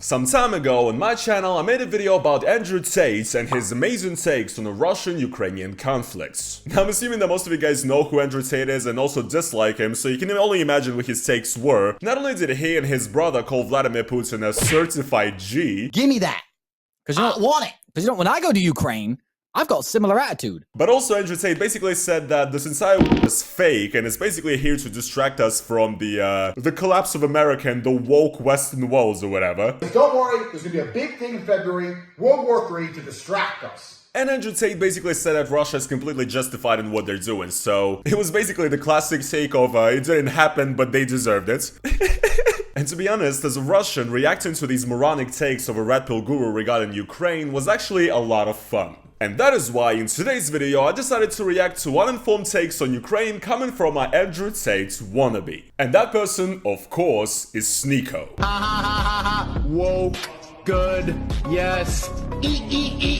Some time ago on my channel I made a video about Andrew Tate and his amazing takes on the Russian-Ukrainian conflicts. Now I'm assuming that most of you guys know who Andrew Tate is and also dislike him, so you can only imagine what his takes were. Not only did he and his brother call Vladimir Putin a certified G. Give me that, because you don't want it. Because you don't. When I go to Ukraine, I've got a similar attitude. But also Andrew Tate basically said that this entire war is fake and is basically here to distract us from the collapse of America and the woke Western walls or whatever. Don't worry, there's gonna be a big thing in February, World War III, to distract us. And Andrew Tate basically said that Russia is completely justified in what they're doing, so it was basically the classic take of it didn't happen but they deserved it. And to be honest, as a Russian, reacting to these moronic takes of a RedPill guru regarding Ukraine was actually a lot of fun. And that is why in today's video I decided to react to uninformed takes on Ukraine coming from my Andrew Tate wannabe. And that person, of course, is Sneako. Whoa, good, yes.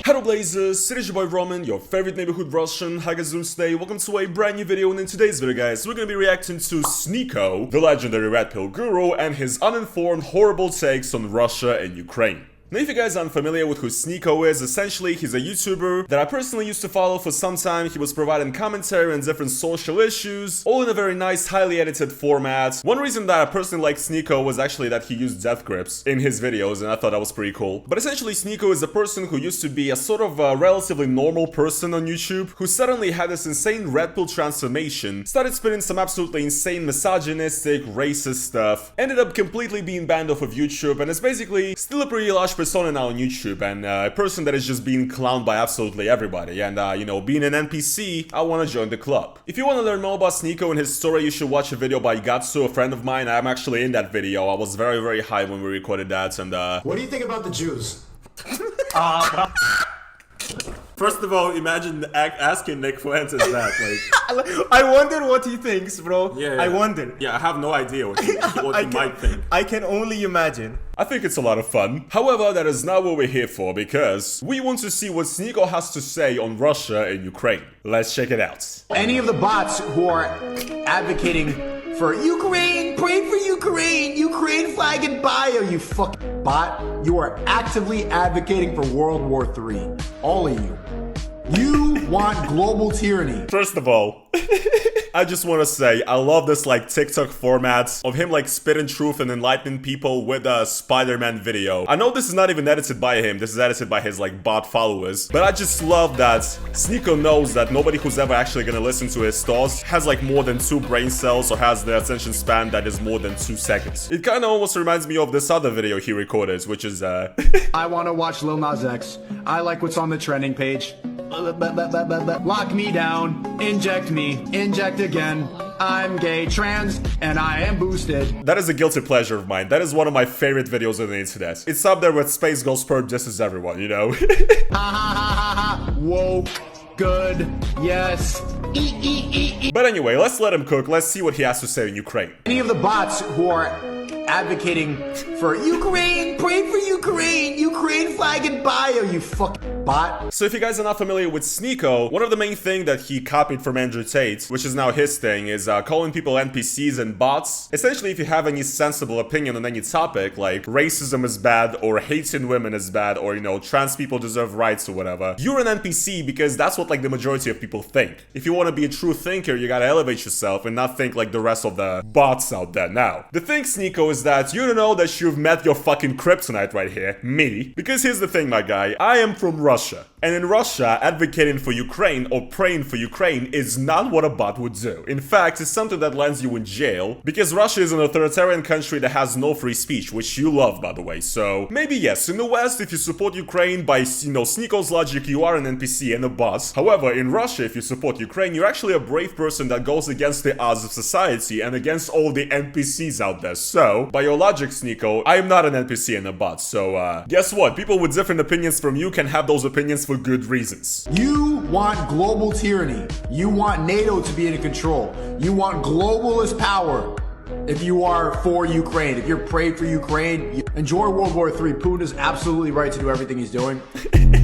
Hello Blazers, it is your boy Roman, your favorite neighborhood Russian. How guys doing today? Welcome to a brand new video, and in today's video guys, we're gonna be reacting to Sneako, the legendary RedPill guru, and his uninformed horrible takes on Russia and Ukraine. Now if you guys aren't familiar with who Sneako is, essentially he's a YouTuber that I personally used to follow for some time. He was providing commentary on different social issues, all in a very nice, highly edited format. One reason that I personally liked Sneako was actually that he used death grips in his videos, and I thought that was pretty cool. But essentially Sneako is a person who used to be a sort of a relatively normal person on YouTube, who suddenly had this insane RedPill transformation, started spitting some absolutely insane misogynistic, racist stuff, ended up completely being banned off of YouTube, and is basically still a pretty large persona now on YouTube, and a person that is just being clowned by absolutely everybody, and you know, being an NPC, I want to join the club. If you want to learn more about Sneako and his story, you should watch a video by Gatsu, a friend of mine. I'm actually in that video. I was very, very high when we recorded that, and What do you think about the Jews? First of all, imagine asking Nick Fuentes that, like... I wonder what he thinks, bro. Yeah. I wonder. Yeah, I have no idea what he might think. I can only imagine. I think it's a lot of fun. However, that is not what we're here for, because we want to see what Sneako has to say on Russia and Ukraine. Let's check it out. Any of the bots who are advocating for Ukraine, pray for Ukraine, Ukraine flag in bio, you fucking bot. You are actively advocating for World War III. All of you. You want global tyranny. First of all, I just want to say, I love this like TikTok format of him like spitting truth and enlightening people with a Spider-Man video. I know this is not even edited by him, this is edited by his like bot followers, but I just love that Sneako knows that nobody who's ever actually gonna listen to his thoughts has like more than 2 brain cells or has the attention span that is more than 2 seconds. It kind of almost reminds me of this other video he recorded, which is I want to watch Lil Nas X. I like what's on the trending page. Lock me down, inject me, inject again. I'm gay, trans, and I am boosted. That is a guilty pleasure of mine. That is one of my favorite videos on the internet. It's up there with Space Ghost Perp disses everyone, you know? Whoa, good, yes. But anyway, let's let him cook. Let's see what he has to say in Ukraine. Any of the bots who are advocating for Ukraine, pray for Ukraine, Ukraine flag in bio, you fucking bot. So if you guys are not familiar with Sneako, one of the main things that he copied from Andrew Tate, which is now his thing, is calling people NPCs and bots. Essentially, if you have any sensible opinion on any topic, like racism is bad, or hating women is bad, or, you know, trans people deserve rights or whatever, you're an NPC because that's what, like, the majority of people think. If you want to be a true thinker, you gotta elevate yourself and not think like the rest of the bots out there. Now, the thing, Sneako, is that you don't know that you've met your fucking kryptonite right here, me. Because here's the thing, my guy, I am from Russia. And in Russia, advocating for Ukraine or praying for Ukraine is not what a bot would do. In fact, it's something that lands you in jail, because Russia is an authoritarian country that has no free speech, which you love, by the way. So maybe yes, in the West, if you support Ukraine by, you know, Sneako's logic, you are an NPC and a bot. However, in Russia, if you support Ukraine, you're actually a brave person that goes against the odds of society and against all the NPCs out there. So, by your logic, Sneako, I am not an NPC and a bot. So, guess what? People with different opinions from you can have those opinions for good reasons. You want global tyranny. You want NATO to be in control. You want globalist power. If you are for Ukraine, if you're praying for Ukraine, enjoy World War III. Putin is absolutely right to do everything he's doing.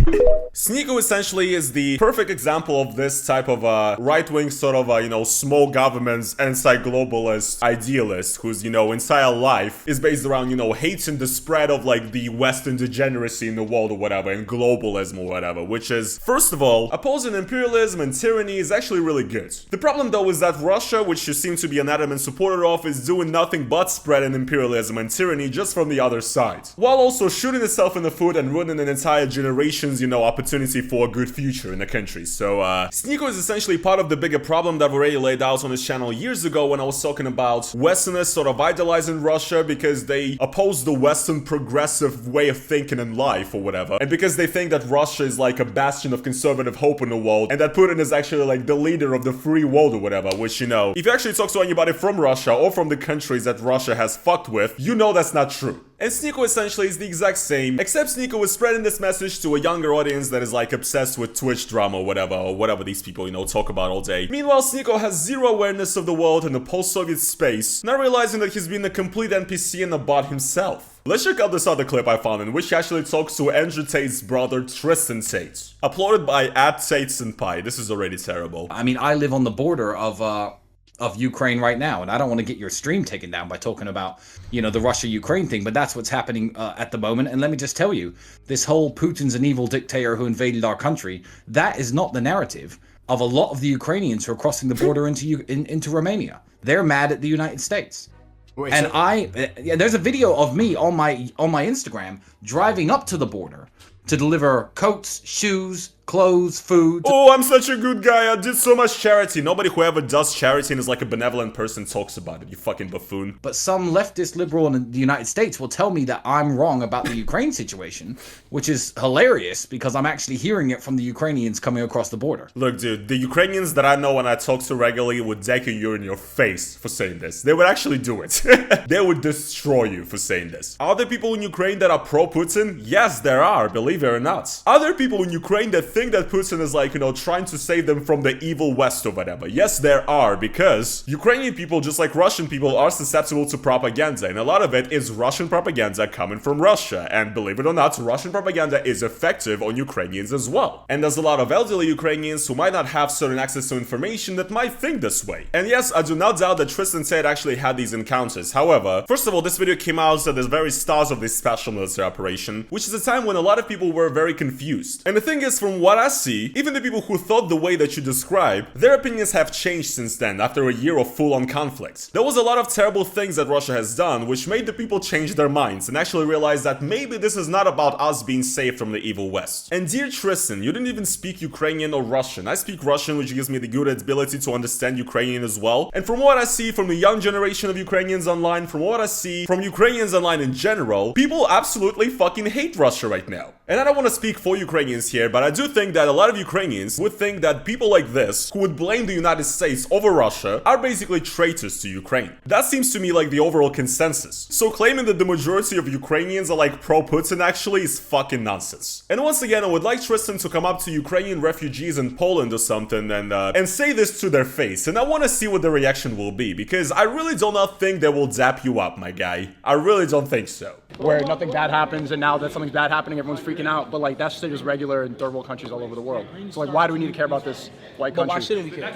Sneako essentially is the perfect example of this type of right-wing sort of, you know, small government's anti-globalist idealist whose, you know, entire life is based around, you know, hating the spread of, like, the Western degeneracy in the world or whatever, and globalism or whatever, which is, first of all, opposing imperialism and tyranny is actually really good. The problem, though, is that Russia, which you seem to be an adamant supporter of, is doing nothing but spreading imperialism and tyranny just from the other side, while also shooting itself in the foot and ruining an entire generation's, you know, opportunity for a good future in the country. So, Sneako is essentially part of the bigger problem that I've already laid out on this channel years ago when I was talking about Westerners sort of idolizing Russia because they oppose the Western progressive way of thinking in life or whatever, and because they think that Russia is like a bastion of conservative hope in the world, and that Putin is actually like the leader of the free world or whatever, which, you know, if you actually talk to anybody from Russia or from the countries that Russia has fucked with, you know that's not true. And Sneako essentially is the exact same, except Sneako is spreading this message to a younger audience that is like obsessed with Twitch drama or whatever these people, you know, talk about all day. Meanwhile, Sneako has zero awareness of the world in the post-Soviet space, not realizing that he's been a complete NPC and a bot himself. Let's check out this other clip I found in which he actually talks to Andrew Tate's brother Tristan Tate, uploaded by @TateSenpai. This is already terrible. I mean, I live on the border of Ukraine right now, and I don't want to get your stream taken down by talking about, you know, the Russia-Ukraine thing, but that's what's happening at the moment. And let me just tell you, this whole Putin's an evil dictator who invaded our country, that is not the narrative of a lot of the Ukrainians who are crossing the border into Romania. They're mad at the United States. Wait, and so there's a video of me on my Instagram driving up to the border to deliver coats, shoes, clothes, food. Oh, I'm such a good guy. I did so much charity. Nobody who ever does charity and is like a benevolent person talks about it, you fucking buffoon. But some leftist liberal in the United States will tell me that I'm wrong about the Ukraine situation, which is hilarious because I'm actually hearing it from the Ukrainians coming across the border. Look, dude, the Ukrainians that I know and I talk to regularly would deck you in your face for saying this. They would actually do it. They would destroy you for saying this. Are there people in Ukraine that are pro-Putin? Yes, there are, believe it or not. Are there people in Ukraine that think that Putin is like, you know, trying to save them from the evil West or whatever? Yes, there are, because Ukrainian people, just like Russian people, are susceptible to propaganda, and a lot of it is Russian propaganda coming from Russia, and believe it or not, Russian propaganda is effective on Ukrainians as well. And there's a lot of elderly Ukrainians who might not have certain access to information that might think this way. And yes, I do not doubt that Tristan Tate actually had these encounters. However, first of all, this video came out at the very start of this special military operation, which is a time when a lot of people were very confused. And the thing is, from what I see, even the people who thought the way that you describe, their opinions have changed since then, after a year of full-on conflict. There was a lot of terrible things that Russia has done, which made the people change their minds and actually realize that maybe this is not about us being saved from the evil West. And dear Tristan, you didn't even speak Ukrainian or Russian. I speak Russian, which gives me the good ability to understand Ukrainian as well. And from what I see from the young generation of Ukrainians online, from what I see from Ukrainians online in general, people absolutely fucking hate Russia right now. And I don't want to speak for Ukrainians here, but I do think that a lot of Ukrainians would think that people like this, who would blame the United States over Russia, are basically traitors to Ukraine. That seems to me like the overall consensus. So claiming that the majority of Ukrainians are like pro-Putin actually is fucking nonsense. And once again, I would like Tristan to come up to Ukrainian refugees in Poland or something and say this to their face. And I want to see what the reaction will be, because I really do not think they will dap you up, my guy. I really don't think so. Where nothing bad happens, and now that something's bad happening, everyone's freaking out. But like, that shit is regular in third world countries all over the world. So like, why do we need to care about this white country? Why shouldn't we care?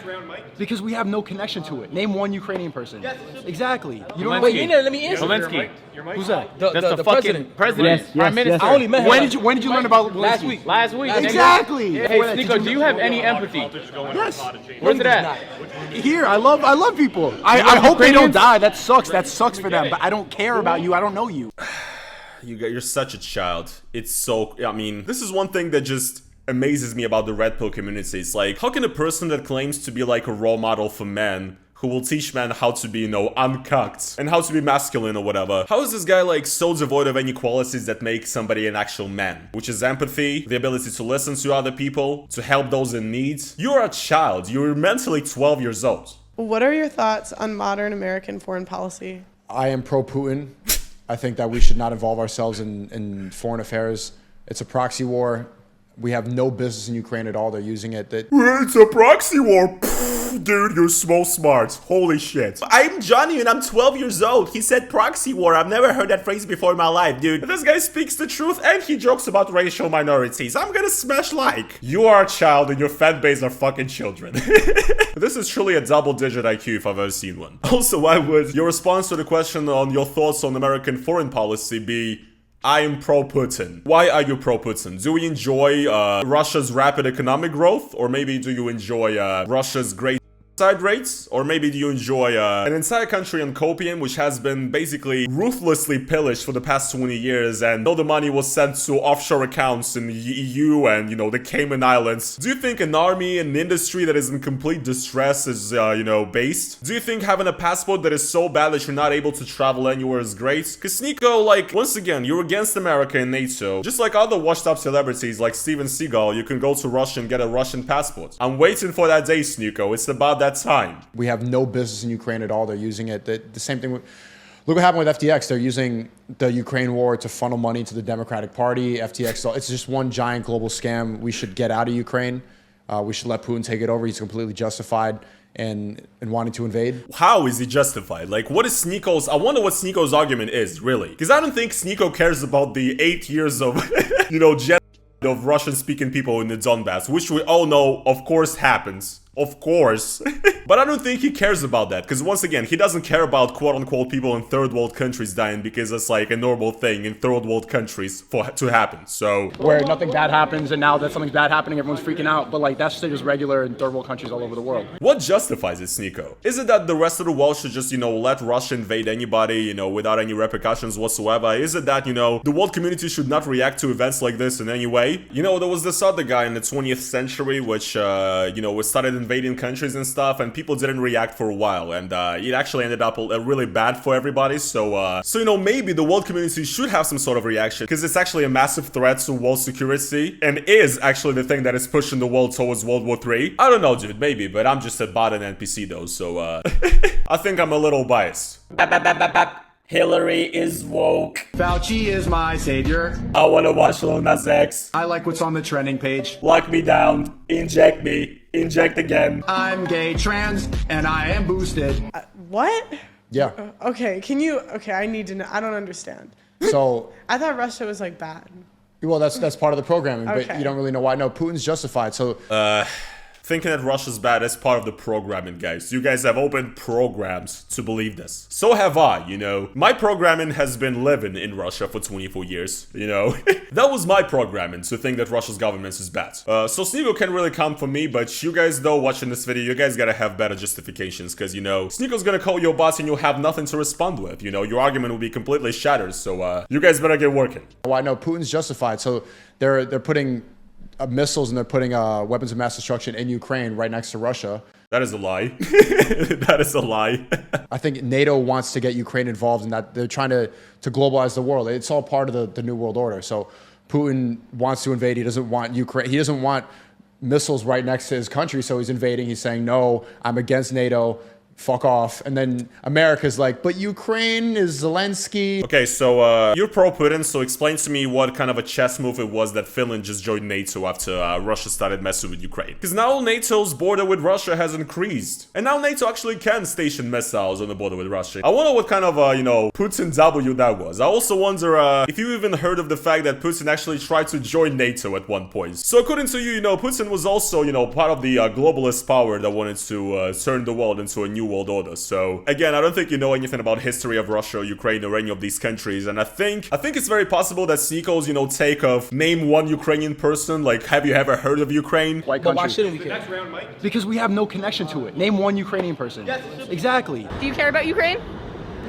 Because we have no connection to it. Name one Ukrainian person. Exactly. You don't. Wait, let me answer. Zelensky. Who's that? That's the fucking president. Yes, Prime Minister. I only met him. When did you learn about last Zelensky? week? Last week. Exactly. Hey, Sneako, do you have any empathy? Yes. Where's it at? Here, I love people. I hope they don't die. That sucks. That sucks for them. But I don't care about you. I don't know you. You're such a child. It's so, I mean, this is one thing that just amazes me about the RedPill community. It's like, how can a person that claims to be like a role model for men, who will teach men how to be, you know, uncucked and how to be masculine or whatever, how is this guy like so devoid of any qualities that make somebody an actual man? Which is empathy, the ability to listen to other people, to help those in need. You're a child. You're mentally 12 years old. What are your thoughts on modern American foreign policy? I am pro-Putin. I think that we should not involve ourselves in foreign affairs. It's a proxy war. We have no business in Ukraine at all. They're using it. It's a proxy war. Pfft, dude, you're so smart. Holy shit. I'm Johnny and I'm 12 years old. He said proxy war. I've never heard that phrase before in my life, dude. This guy speaks the truth and he jokes about racial minorities. I'm gonna smash like. You are a child and your fan base are fucking children. This is truly a double-digit IQ if I've ever seen one. Also, why would your response to the question on your thoughts on American foreign policy be I am pro-Putin? Why are you pro-Putin? Do you enjoy Russia's rapid economic growth? Or maybe do you enjoy Russia's great side rates? Or maybe do you enjoy an entire country on copium which has been basically ruthlessly pillaged for the past 20 years and all the money was sent to offshore accounts in the EU and, you know, the Cayman Islands? Do you think an army and industry that is in complete distress is, you know, based? Do you think having a passport that is so bad that you're not able to travel anywhere is great? Cause Sneako, like, once again, you're against America and NATO. Just like other washed up celebrities like Steven Seagal, you can go to Russia and get a Russian passport. I'm waiting for that day, Sneako. It's about that time. We have no business in Ukraine at all. They're using it. The same thing. Look what happened with FTX. They're using the Ukraine war to funnel money to the Democratic Party. FTX, it's just one giant global scam. We should get out of Ukraine. We should let Putin take it over. He's completely justified in wanting to invade. How is he justified? Like, what is Sneako's... I wonder what Sneako's argument is, really. Because I don't think Sneako cares about the 8 years of, you know, of Russian-speaking people in the Donbass, which we all know, of course, happens. Of course. But I don't think he cares about that, because once again, he doesn't care about quote-unquote people in third world countries dying because it's like a normal thing in third world countries to happen, so... Where nothing bad happens and now that something's bad happening, everyone's freaking out, but like that's shit is regular in third world countries all over the world. What justifies it, Sneako? Is it that the rest of the world should just, you know, let Russia invade anybody, you know, without any repercussions whatsoever? Is it that, you know, the world community should not react to events like this in any way? You know, there was this other guy in the 20th century which, you know, started invading countries and stuff, and people didn't react for a while, and it actually ended up really bad for everybody, so you know, maybe the world community should have some sort of reaction, because it's actually a massive threat to world security, and is actually the thing that is pushing the world towards World War III. I don't know, dude, maybe, but I'm just a bot and NPC though, so I think I'm a little biased. Hillary is woke. Fauci is my savior. I wanna watch Lil Nas X. I like what's on the trending page. Lock me down. Inject me. Inject again. I'm gay, trans, and I am boosted. What? Yeah. Okay, can you? Okay, I need to know. I don't understand. So I thought Russia was like bad. well, that's part of the programming, but Okay. you don't really know why. No, Putin's justified. So Thinking that Russia's bad is part of the programming, guys. You guys have opened programs to believe this. So have I, you know. My programming has been living in Russia for 24 years, you know. That was my programming, to think that Russia's government is bad. So Sneako can really come for me, but you guys, though, watching this video, you guys gotta have better justifications, because, you know, Sneako's gonna call your boss and you'll have nothing to respond with, you know. Your argument will be completely shattered, so you guys better get working. why? No, Putin's justified. So they're putting missiles and they're putting weapons of mass destruction in Ukraine right next to Russia. That is a lie. That is a lie. I think NATO wants to get Ukraine involved in that. They're trying to globalize the world. It's all part of the New World Order. So Putin wants to invade. He doesn't want Ukraine. He doesn't want missiles right next to his country. So he's invading. He's saying, no, I'm against NATO. Fuck off. And then America's like, but Ukraine is Zelensky. Okay, so you're pro-Putin, so explain to me what kind of a chess move it was that Finland just joined NATO after Russia started messing with Ukraine. Because now NATO's border with Russia has increased. And now NATO actually can station missiles on the border with Russia. I wonder what kind of, you know, Putin W that was. I also wonder if you even heard of the fact that Putin actually tried to join NATO at one point. So according to you, you know, Putin was also, you know, part of the globalist power that wanted to turn the world into a new world order. So again, I don't think you know anything about history of Russia or Ukraine or any of these countries, and I think it's very possible that Sneako's, you know, take of name one Ukrainian person, like, have you ever heard of Ukraine? White country. But why shouldn't we care? Because we have no connection to it. Name one Ukrainian person. Yes. Exactly. Do you care about Ukraine?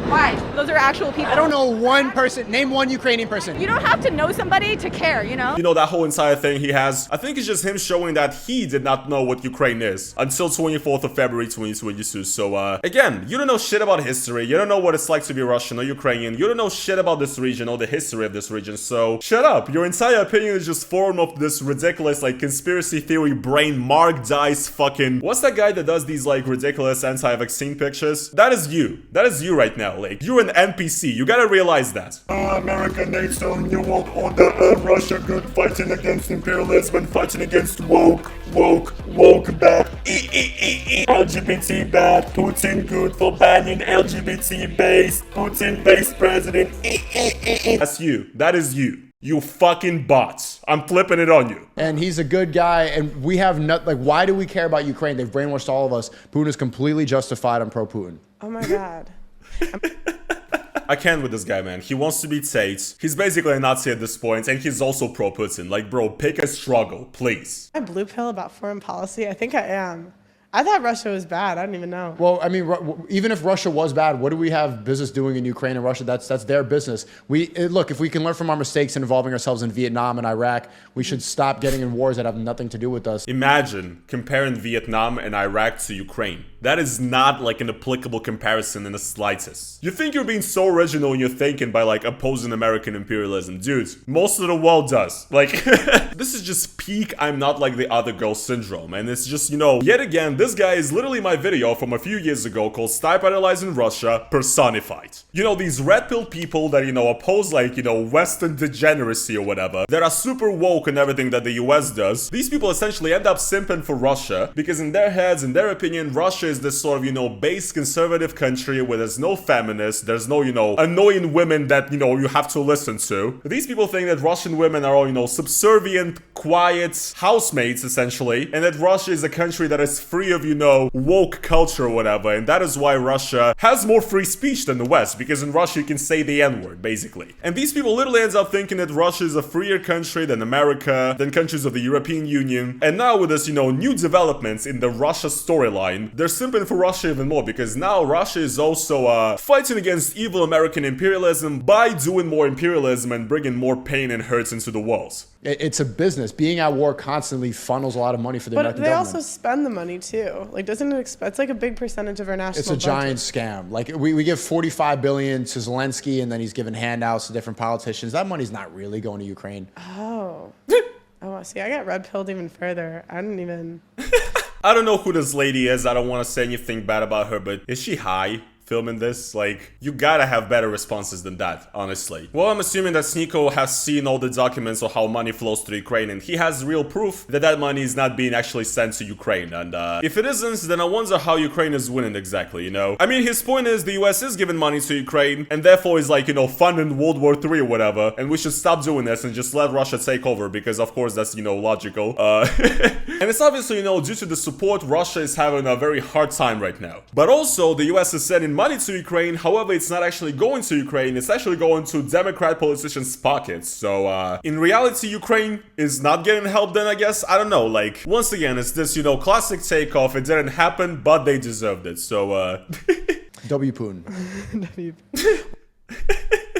Why? Those are actual people. I don't know one person. Name one Ukrainian person. You don't have to know somebody to care, you know? You know, that whole entire thing he has, I think it's just him showing that he did not know what Ukraine is until 24th of February 2022. So, again, you don't know shit about history. You don't know what it's like to be Russian or Ukrainian. You don't know shit about this region or the history of this region. So, shut up. Your entire opinion is just formed of this ridiculous, like, conspiracy theory brain, Mark Dice fucking... What's that guy that does these, like, ridiculous anti-vaccine pictures? That is you. That is you right now. now. Like, you're an NPC. You gotta realize that. America needs some new world order. Russia good fighting against imperialism and fighting against woke bad. LGBT bad. Putin good for banning LGBT-based. Putin-based president. That's you. That is you. You fucking bots. I'm flipping it on you. And he's a good guy, and we have not, like, why do we care about Ukraine? They've brainwashed all of us. Putin is completely justified. I'm pro-Putin. Oh my God. I can't with this guy, man. He wants to be Tate. He's basically a Nazi at this point, and he's also pro-Putin. Like, bro, pick a struggle, please. Am I blue pill about foreign policy? I think I am. I thought Russia was bad. I didn't even know. Well, I mean, even if Russia was bad, what do we have business doing in Ukraine and Russia? That's their business. Look, if we can learn from our mistakes and involving ourselves in Vietnam and Iraq, we should stop getting in wars that have nothing to do with us. Imagine comparing Vietnam and Iraq to Ukraine. That is not like an applicable comparison in the slightest. You think you're being so original in your thinking by like opposing American imperialism. Dude, most of the world does. Like, this is just peak I'm not like the other girl syndrome. And it's just, you know, yet again, this guy is literally my video from a few years ago called Stop Idolizing Russia personified. You know, these red pill people that, you know, oppose like, you know, Western degeneracy or whatever, that are super woke and everything that the US does. These people essentially end up simping for Russia because in their heads, in their opinion, Russia is this sort of, you know, base conservative country where there's no feminists, there's no, you know, annoying women that, you know, you have to listen to. These people think that Russian women are all, you know, subservient, quiet housemates, essentially, and that Russia is a country that is free of, you know, woke culture or whatever, and that is why Russia has more free speech than the West, because in Russia you can say the N-word, basically. And these people literally ends up thinking that Russia is a freer country than America, than countries of the European Union, and now with this, you know, new developments in the Russia storyline, they're simping for Russia even more, because now Russia is also fighting against evil American imperialism by doing more imperialism and bringing more pain and hurts into the world. It's a business. Being at war constantly funnels a lot of money for the American government. But they also spend the money too. Like, doesn't it? It's like a big percentage of our national budget. It's a giant scam. Like, we give $45 billion to Zelensky, and then he's giving handouts to different politicians. That money's not really going to Ukraine. Oh. Oh, see, I got red pilled even further. I didn't even. I don't know who this lady is. I don't want to say anything bad about her, but is she high filming this? Like, you gotta have better responses than that, honestly. Well, I'm assuming that Sneako has seen all the documents of how money flows to Ukraine, and he has real proof that that money is not being actually sent to Ukraine. And if it isn't, then I wonder how Ukraine is winning exactly, you know? I mean, his point is the US is giving money to Ukraine, and therefore is like, you know, funding World War III or whatever, and we should stop doing this and just let Russia take over, because of course that's, you know, logical. And it's obviously, you know, due to the support, Russia is having a very hard time right now. But also, the US is sending money to Ukraine, however, it's not actually going to Ukraine, it's actually going to Democrat politicians' pockets. So, in reality, Ukraine is not getting help then, I guess? I don't know, like, once again, it's this, you know, classic takeoff, it didn't happen, but they deserved it, so, W. Putin. W.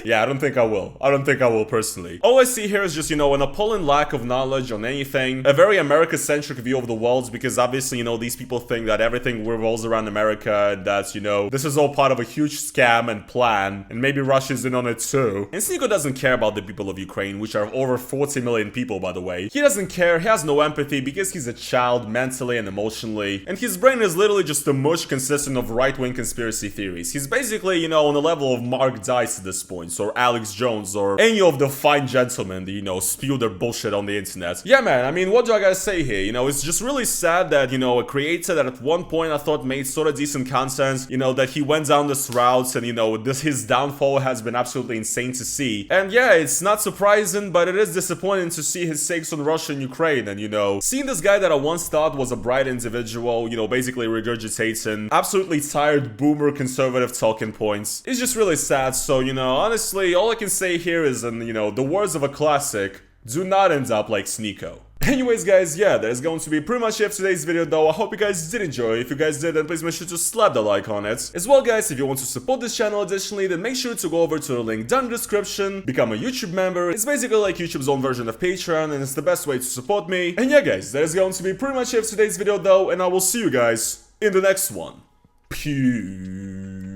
Yeah, I don't think I will. I don't think I will personally. All I see here is just, you know, an appalling lack of knowledge on anything. A very America-centric view of the world, because obviously, you know, these people think that everything revolves around America, and that, you know, this is all part of a huge scam and plan, and maybe Russia's in on it too. And Sneako doesn't care about the people of Ukraine, which are over 40 million people, by the way. He doesn't care, he has no empathy, because he's a child mentally and emotionally, and his brain is literally just a mush consisting of right-wing conspiracy theories. He's basically, you know, on the level of Mark Dice at this point, or Alex Jones, or any of the fine gentlemen that, you know, spew their bullshit on the internet. Yeah, man, I mean, what do I gotta say here? You know, it's just really sad that, you know, a creator that at one point I thought made sort of decent content, you know, that he went down this route, and, you know, his downfall has been absolutely insane to see. And yeah, it's not surprising, but it is disappointing to see his takes on Russia and Ukraine, and, you know, seeing this guy that I once thought was a bright individual, you know, basically regurgitating absolutely tired boomer conservative talking points, is just really sad. So, you know, honestly, all I can say here is, in, you know, the words of a classic, do not end up like Sneako. Anyways, guys, yeah, that is going to be pretty much it for today's video, though. I hope you guys did enjoy. If you guys did, then please make sure to slap the like on it. As well, guys, if you want to support this channel additionally, then make sure to go over to the link down in the description, become a YouTube member. It's basically like YouTube's own version of Patreon, and it's the best way to support me. And yeah, guys, that is going to be pretty much it for today's video, though, and I will see you guys in the next one. Peace.